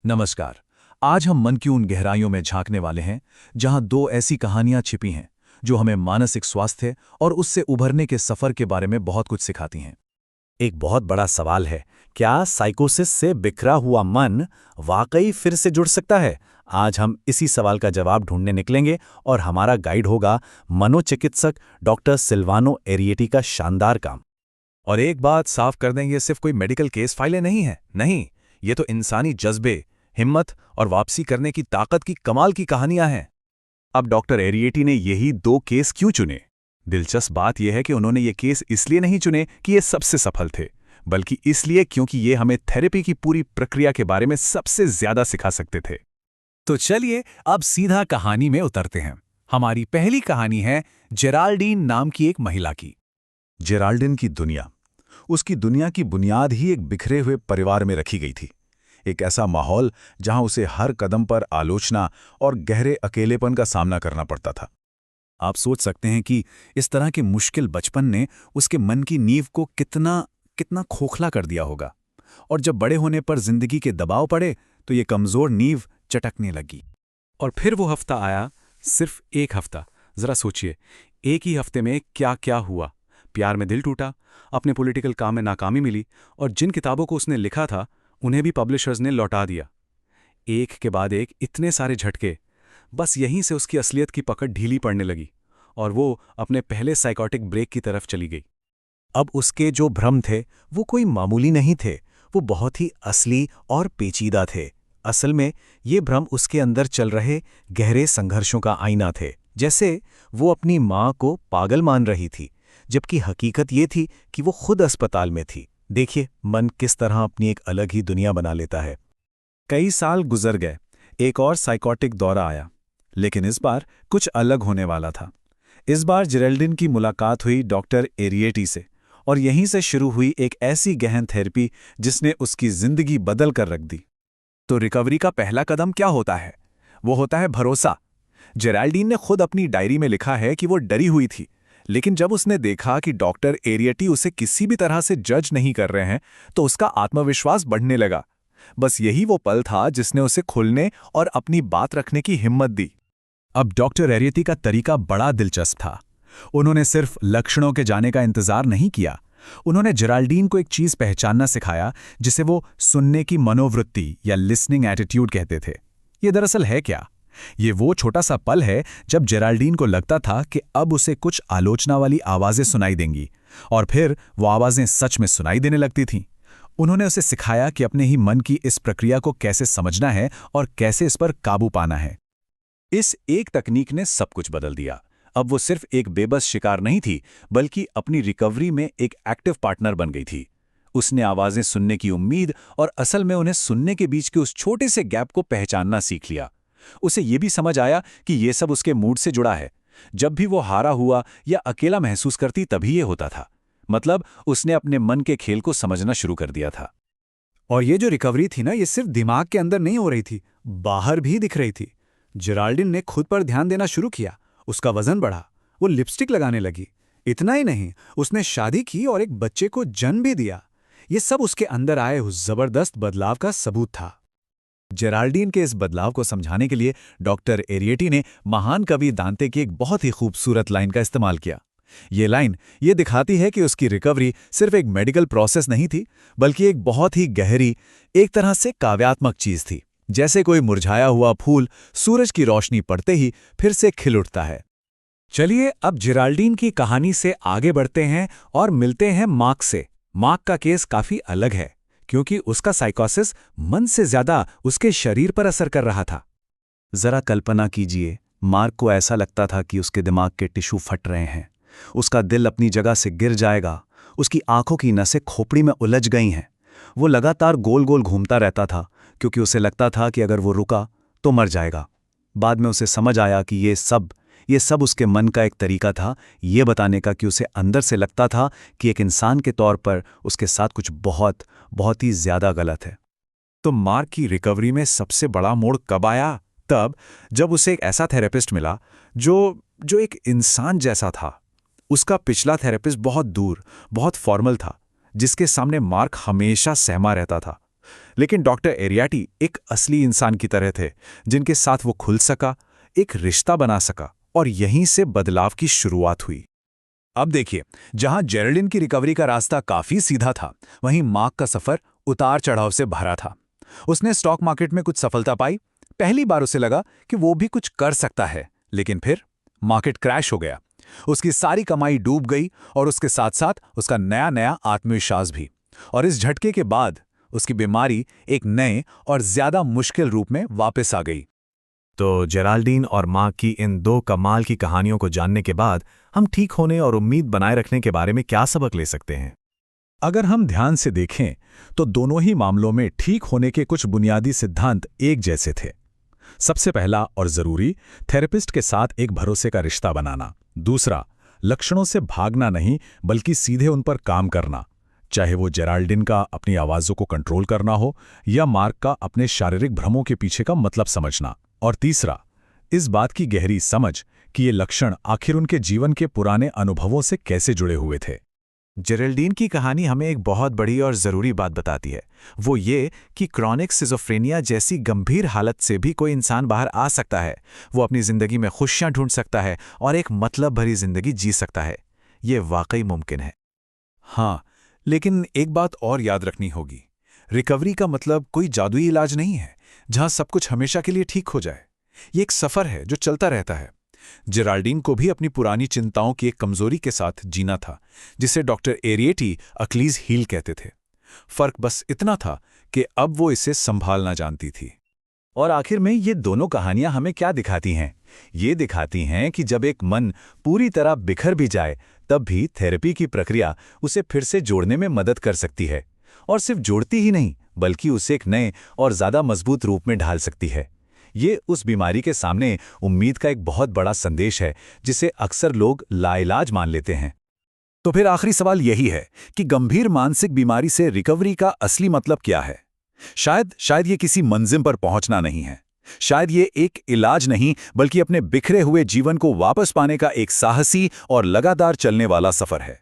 नमस्कार। आज हम मन की उन गहराइयों में झांकने वाले हैं जहां दो ऐसी कहानियां छिपी हैं जो हमें मानसिक स्वास्थ्य और उससे उभरने के सफर के बारे में बहुत कुछ सिखाती हैं। एक बहुत बड़ा सवाल है, क्या साइकोसिस से बिखरा हुआ मन वाकई फिर से जुड़ सकता है? आज हम इसी सवाल का जवाब ढूंढने निकलेंगे और हमारा गाइड होगा मनोचिकित्सक डॉक्टर सिल्वानो एरिएटी का शानदार काम। और एक बात साफ कर दें, ये सिर्फ कोई मेडिकल केस फाइलें नहीं हैं। नहीं, ये तो इंसानी जज्बे, हिम्मत और वापसी करने की ताकत की कमाल की कहानियां हैं। अब डॉक्टर एरिएटी ने यही दो केस क्यों चुने? दिलचस्प बात यह है कि उन्होंने ये केस इसलिए नहीं चुने कि ये सबसे सफल थे, बल्कि इसलिए क्योंकि ये हमें थेरेपी की पूरी प्रक्रिया के बारे में सबसे ज्यादा सिखा सकते थे। तो चलिए अब सीधा कहानी में उतरते हैं। हमारी पहली कहानी है जेराल्डीन नाम की एक महिला की। जेराल्डिन की दुनिया, उसकी दुनिया की बुनियाद ही एक बिखरे हुए परिवार में रखी गई थी। एक ऐसा माहौल जहां उसे हर कदम पर आलोचना और गहरे अकेलेपन का सामना करना पड़ता था। आप सोच सकते हैं कि इस तरह के मुश्किल बचपन ने उसके मन की नींव को कितना कितना खोखला कर दिया होगा, और जब बड़े होने पर जिंदगी के दबाव पड़े तो ये कमजोर नींव चटकने लगी। और फिर वो हफ्ता आया, सिर्फ एक हफ्ता। जरा सोचिए, एक ही हफ्ते में क्या क्या हुआ। प्यार में दिल टूटा, अपने पॉलिटिकल काम में नाकामी मिली, और जिन किताबों को उसने लिखा था उन्हें भी पब्लिशर्स ने लौटा दिया। एक के बाद एक इतने सारे झटके। बस यहीं से उसकी असलियत की पकड़ ढीली पड़ने लगी और वो अपने पहले साइकोटिक ब्रेक की तरफ चली गई। अब उसके जो भ्रम थे वो कोई मामूली नहीं थे, वो बहुत ही असली और पेचीदा थे। असल में ये भ्रम उसके अंदर चल रहे गहरे संघर्षों का आईना थे। जैसे वो अपनी माँ को पागल मान रही थी, जबकि हकीकत ये थी कि वो खुद अस्पताल में थी। देखिए मन किस तरह अपनी एक अलग ही दुनिया बना लेता है। कई साल गुजर गए, एक और साइकोटिक दौरा आया, लेकिन इस बार कुछ अलग होने वाला था। इस बार जेराल्डीन की मुलाकात हुई डॉक्टर एरिएटी से, और यहीं से शुरू हुई एक ऐसी गहन थेरेपी जिसने उसकी जिंदगी बदल कर रख दी। तो रिकवरी का पहला कदम क्या होता है? वो होता है भरोसा। जेराल्डीन ने खुद अपनी डायरी में लिखा है कि वो डरी हुई थी, लेकिन जब उसने देखा कि डॉक्टर एरिएटी उसे किसी भी तरह से जज नहीं कर रहे हैं तो उसका आत्मविश्वास बढ़ने लगा। बस यही वो पल था जिसने उसे खुलने और अपनी बात रखने की हिम्मत दी। अब डॉक्टर एरिएटी का तरीका बड़ा दिलचस्प था। उन्होंने सिर्फ लक्षणों के जाने का इंतजार नहीं किया, उन्होंने जेराल्डीन को एक चीज पहचानना सिखाया जिसे वो सुनने की मनोवृत्ति या लिसनिंग एटीट्यूड कहते थे। ये दरअसल है क्या? ये वो छोटा सा पल है जब जेराल्डीन को लगता था कि अब उसे कुछ आलोचना वाली आवाजें सुनाई देंगी, और फिर वो आवाजें सच में सुनाई देने लगती थीं। उन्होंने उसे सिखाया कि अपने ही मन की इस प्रक्रिया को कैसे समझना है और कैसे इस पर काबू पाना है। इस एक तकनीक ने सब कुछ बदल दिया। अब वो सिर्फ एक बेबस शिकार नहीं थी, बल्कि अपनी रिकवरी में एक एक्टिव पार्टनर बन गई थी। उसने आवाजें सुनने की उम्मीद और असल में उन्हें सुनने के बीच के उस छोटे से गैप को पहचानना सीख लिया। उसे ये भी समझ आया कि ये सब उसके मूड से जुड़ा है। जब भी वो हारा हुआ या अकेला महसूस करती तभी ये होता था। मतलब उसने अपने मन के खेल को समझना शुरू कर दिया था। और ये जो रिकवरी थी ना, ये सिर्फ दिमाग के अंदर नहीं हो रही थी, बाहर भी दिख रही थी। जेराल्डीन ने खुद पर ध्यान देना शुरू किया, उसका वजन बढ़ा, वो लिपस्टिक लगाने लगी। इतना ही नहीं, उसने शादी की और एक बच्चे को जन्म भी दिया। ये सब उसके अंदर आए उस जबरदस्त बदलाव का सबूत था। जेराल्डीन के इस बदलाव को समझाने के लिए डॉक्टर एरिएटी ने महान कवि दांते की एक बहुत ही खूबसूरत लाइन का इस्तेमाल किया। ये लाइन ये दिखाती है कि उसकी रिकवरी सिर्फ एक मेडिकल प्रोसेस नहीं थी, बल्कि एक बहुत ही गहरी, एक तरह से काव्यात्मक चीज थी। जैसे कोई मुरझाया हुआ फूल सूरज की रोशनी पड़ते ही फिर से खिल उठता है। चलिए अब जेराल्डीन की कहानी से आगे बढ़ते हैं और मिलते हैं मार्क से। मार्क का केस काफी अलग है, क्योंकि उसका साइकोसिस मन से ज्यादा उसके शरीर पर असर कर रहा था। जरा कल्पना कीजिए, मार्क को ऐसा लगता था कि उसके दिमाग के टिश्यू फट रहे हैं, उसका दिल अपनी जगह से गिर जाएगा, उसकी आंखों की नसें खोपड़ी में उलझ गई हैं। वो लगातार गोल गोल घूमता रहता था, क्योंकि उसे लगता था कि अगर वो रुका तो मर जाएगा। बाद में उसे समझ आया कि ये सब उसके मन का एक तरीका था, ये बताने का कि उसे अंदर से लगता था कि एक इंसान के तौर पर उसके साथ कुछ बहुत बहुत ही ज्यादा गलत है। तो मार्क की रिकवरी में सबसे बड़ा मोड़ कब आया? तब जब उसे एक ऐसा थेरेपिस्ट मिला जो एक इंसान जैसा था। उसका पिछला थेरेपिस्ट बहुत दूर, बहुत फॉर्मल था, जिसके सामने मार्क हमेशा सहमा रहता था। लेकिन डॉक्टर एरियाटी एक असली इंसान की तरह थे, जिनके साथ वो खुल सका, एक रिश्ता बना सका, और यहीं से बदलाव की शुरुआत हुई। अब देखिए, जहां जेराल्डिन की रिकवरी का रास्ता काफी सीधा था, वहीं मार्क का सफर उतार चढ़ाव से भरा था। उसने स्टॉक मार्केट में कुछ सफलता पाई। पहली बार उसे लगा कि वो भी कुछ कर सकता है, लेकिन फिर मार्केट क्रैश हो गया। उसकी सारी कमाई डूब गई और उसके साथ साथ उसका नया नया आत्मविश्वास भी। और इस झटके के बाद उसकी बीमारी एक नए और ज्यादा मुश्किल रूप में वापस आ गई। तो जेराल्डीन और मार्क की इन दो कमाल की कहानियों को जानने के बाद हम ठीक होने और उम्मीद बनाए रखने के बारे में क्या सबक ले सकते हैं? अगर हम ध्यान से देखें तो दोनों ही मामलों में ठीक होने के कुछ बुनियादी सिद्धांत एक जैसे थे। सबसे पहला और जरूरी, थेरेपिस्ट के साथ एक भरोसे का रिश्ता बनाना। दूसरा, लक्षणों से भागना नहीं बल्कि सीधे उन पर काम करना, चाहे वो जेराल्डिन का अपनी आवाज़ों को कंट्रोल करना हो या मार्क का अपने शारीरिक भ्रमों के पीछे का मतलब समझना। और तीसरा, इस बात की गहरी समझ कि ये लक्षण आखिर उनके जीवन के पुराने अनुभवों से कैसे जुड़े हुए थे। जेराल्डीन की कहानी हमें एक बहुत बड़ी और ज़रूरी बात बताती है, वो ये कि क्रॉनिक सिज़ोफ्रेनिया जैसी गंभीर हालत से भी कोई इंसान बाहर आ सकता है। वो अपनी ज़िंदगी में खुशियाँ ढूंढ सकता है और एक मतलब भरी ज़िंदगी जी सकता है। ये वाकई मुमकिन है। हाँ, लेकिन एक बात और याद रखनी होगी, रिकवरी का मतलब कोई जादुई इलाज नहीं है जहां सब कुछ हमेशा के लिए ठीक हो जाए। ये एक सफर है जो चलता रहता है। जेराल्डीन को भी अपनी पुरानी चिंताओं की एक कमजोरी के साथ जीना था, जिसे डॉक्टर एरिएटी अक्लीज हील कहते थे। फर्क बस इतना था कि अब वो इसे संभालना जानती थी। और आखिर में ये दोनों कहानियां हमें क्या दिखाती हैं? ये दिखाती हैं कि जब एक मन पूरी तरह बिखर भी जाए, तब भी थेरेपी की प्रक्रिया उसे फिर से जोड़ने में मदद कर सकती है। और सिर्फ जोड़ती ही नहीं, बल्कि उसे एक नए और ज़्यादा मजबूत रूप में ढाल सकती है। ये उस बीमारी के सामने उम्मीद का एक बहुत बड़ा संदेश है, जिसे अक्सर लोग लाइलाज मान लेते हैं। तो फिर आखिरी सवाल यही है कि गंभीर मानसिक बीमारी से रिकवरी का असली मतलब क्या है? शायद ये किसी मंजिल पर पहुंचना नहीं है। शायद ये एक इलाज नहीं, बल्कि अपने बिखरे हुए जीवन को वापस पाने का एक साहसी और लगातार चलने वाला सफर है।